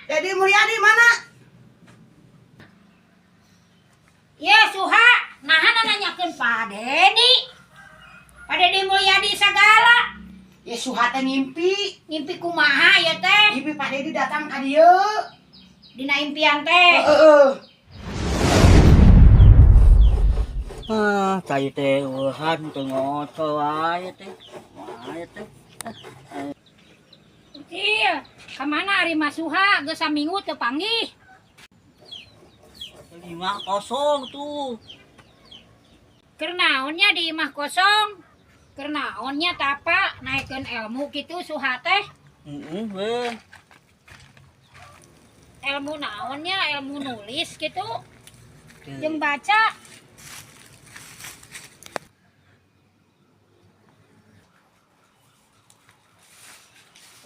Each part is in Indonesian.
Dedi Mulyadi mana? Ya Suha, nahan nanyakeun Pak Dedi. Pak Dedi Mulyadi sagala. Ya Suha teh ngimpi. Ngimpi kumaha ya teh? Ngimpi Pak Dedi datang ka dieu. Dina impian teh. Cai teh uhan teu ngoco wae teh. Wae teh. Ucil, kamana ari Mas Suha? Geus saminggu teu panggih. 5-0 tuh. Keur naonnya di imah kosong? Keur naonnya tapa naikeun ilmu kitu Suha teh? Weh. Ilmu naonnya? Ilmu nulis gitu. Jeung baca.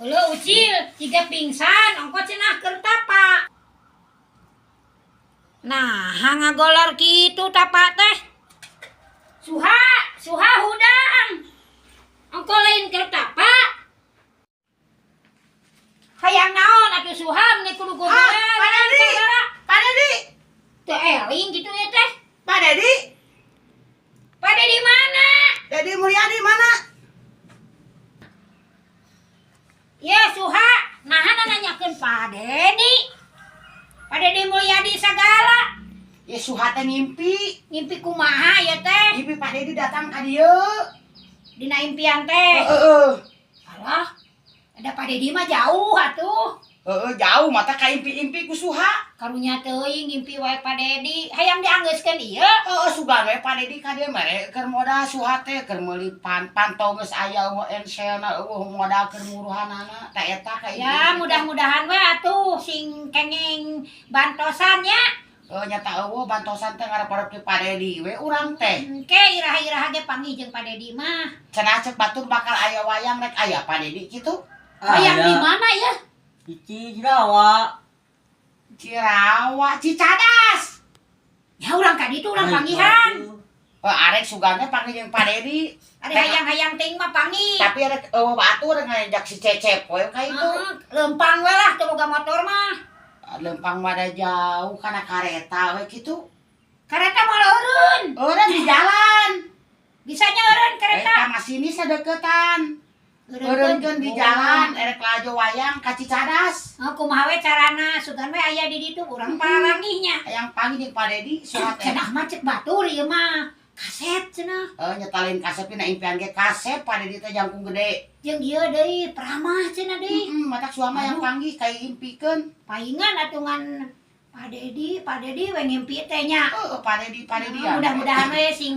Ulo Ucil, tiga pingsan, ongko cenah keur tapa. Nah, ngagolor kitu tapa teh. Suha hudang. Ongko lain keur tapa. Hayang naon atuh Suha meni kudu gogolan. Pak Dedi. Teu eling gitu ya teh. Pak Dedi. Pak Dedi mana? Dedi Mulyadi mana? Ya Suha, nahan nanyakeun Pak Dedi. Pak Dedi Mulyadi sagala. Ya Suha teh ngimpi. Ngimpi kumaha ya teh? Ngimpi Pak Dedi datang ka dieu. Dina impian teh. Alah, ada Pak Dedi mah jauh atuh. Jauh mata ka impi-impi ku Suha. Karunya teuing ngimpi wae Pak Dedi. Hayang dianggeuskeun ieu. Sugan we Pak Dedi ka dieu mere keur modal Suha teh keur meuli pantau geus aya enselna modal keur nguruhanana teh eta ka Ya, mudah-mudahan we atuh sing kenging bantosan nya. Nyata eueuh bantosan teh ngarep-arep ti Pak Dedi we urang teh. Engke iraha-iraha ge panggih jeung Pak Dedi mah. Cenah cek batur bakal aya wayang rek aya Pak Dedi kitu. Wayang di mana ya? Di Jawa. Cirawa, Cicadas. Ya urang ka ditu urang panggihan. Arek sugannya panggil jeung Pak Dedi. Ada hayang-hayang ting mah panggih. Tapi arek batur ngajak si Cecep we ka itu. Lempang we lah teu boga motor mah. Lempang mah jauh kana kareta we kitu. Kareta mah eureun. Eureun di jalan. Bisanya eureun kereta. Ka sini sadeukeutan. Eureunkeun di jalan erek lajo wayang ka Cicadas. Kumaha we carana sugan we aya di ditu urang paranggihnya. Yang panggil jeung Pak Dedi surat Cenah mah cek batur ieu mah. Kaset cenah. Nyetalin kaset pina impian ge kaset Pak Dedi teh jangkung gede. Jeung ieu deui pramah cenah deui. Matak suama yang panggih kai impikeun. Paingan atungan Pak Dedi we ngimpi teh nya. Pak Dedi Mudah-mudahan we sing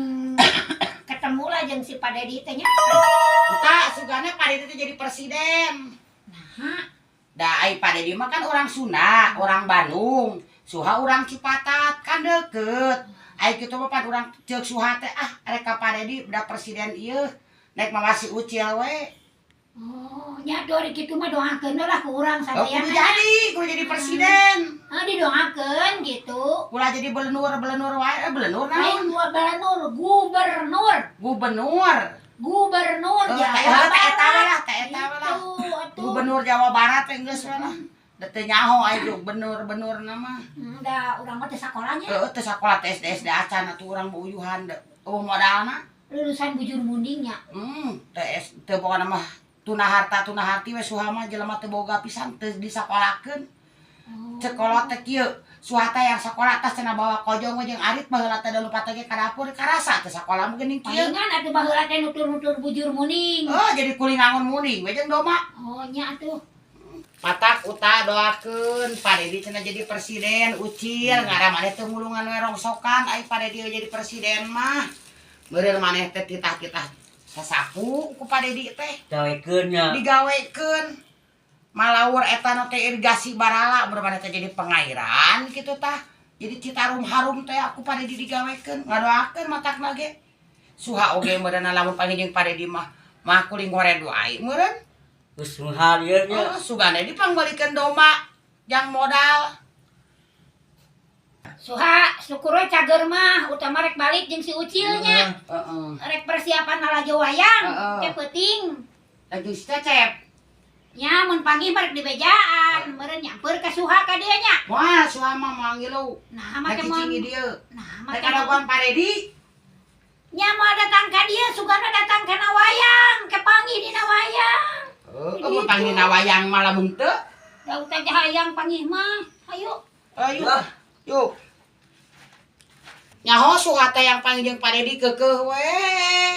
ketemu lah jeung si Pak Dedi teh nya. Kita sugana Pak Dedi teh jadi presiden. Nah, ai Pak Dedi mah kan orang Sunda, orang Bandung. Suha orang Cipatat kan deket. Ai kitu mah pan urang ceuk Suha teh arek ka Pak Dedi udah presiden ieu. Naik mawasi ucil we. Oh, nya dori kitu mah doakeun lah ku urang sadayana. Kudu jadi presiden. Didoakeun gitu. Kula jadi belenur wae, belenur naon? Gubernur. Jawa Eta Barat. lah. Gubernur Jawa Barat geus we lah. Da teu nyaho aya bener nama. Da urang mah teh sakolanya. Teu sakola teh SD acan atuh urang bouyuhan modalna. Lulusan bujur mundingnya. Teu pokona mah tunah harti we Suha mah jelema teu boga pisan teu disakolakeun. Sekolah teh kieu, Suha teh yang sakola teh cenah bawa kojong jeung arit baheula teh lupa teh ka dapur karasa teh sakola mah geuning kieu. Palingan atuh baheula teh nutur-nutur bujur muning. Jadi kulingangun muning we jeung doma. Nya atuh. Matak uta doakeun Pak Dedi cenah jadi presiden ucil ngaran maneh teu mulungan we rongsokan ai Pak Dedi jadi presiden mah. Meureun maneh teh titah-titah sasapu ku Pak Dedi teh. Gawekeun nya. Digawekeun. Malawur eta teh irigasi barala bener teh jadi pengairan kitu tah. Jadi Citarum harum teh aku Pak Dedi digawekeun ngadoakeun matakna ge. Suha oge meureun lamun panggih jeung Pak Dedi mah kuling ngore doai meureun. Geus muhal ieu nya. Sugana dipangbalikeun doma jang modal. Suha, syukur we cager mah utama rek balik jeung si Ucilnya. Rek persiapan ngalajo wayang, teh penting. Lagi Cecep. Nya mun panggih mah rek di bejaan, meureun nyamper ka suha ka dieu nya. Moal suha mah manggil lu. Nah, Nah, mah teh cicing dia. Nah, mah Rek teh adaguan Paredi. nya mau datang ka dieu sugana datang ka nawayang, ke panggih dina wayang. Mau panggil nawayang malah muntah. Daud teh hayang panggih mah. Ayo. Ayo. Yuk. Nyaho suha teh yang panggil jeung Paredi keukeuh we.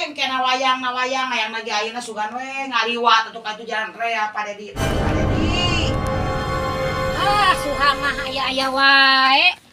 Engke nawayang hayang lagi ayeuna sugan we ngaliwat atuh ka jalan rea Paredi. Paredi. Ah, suha mah aya-aya wae.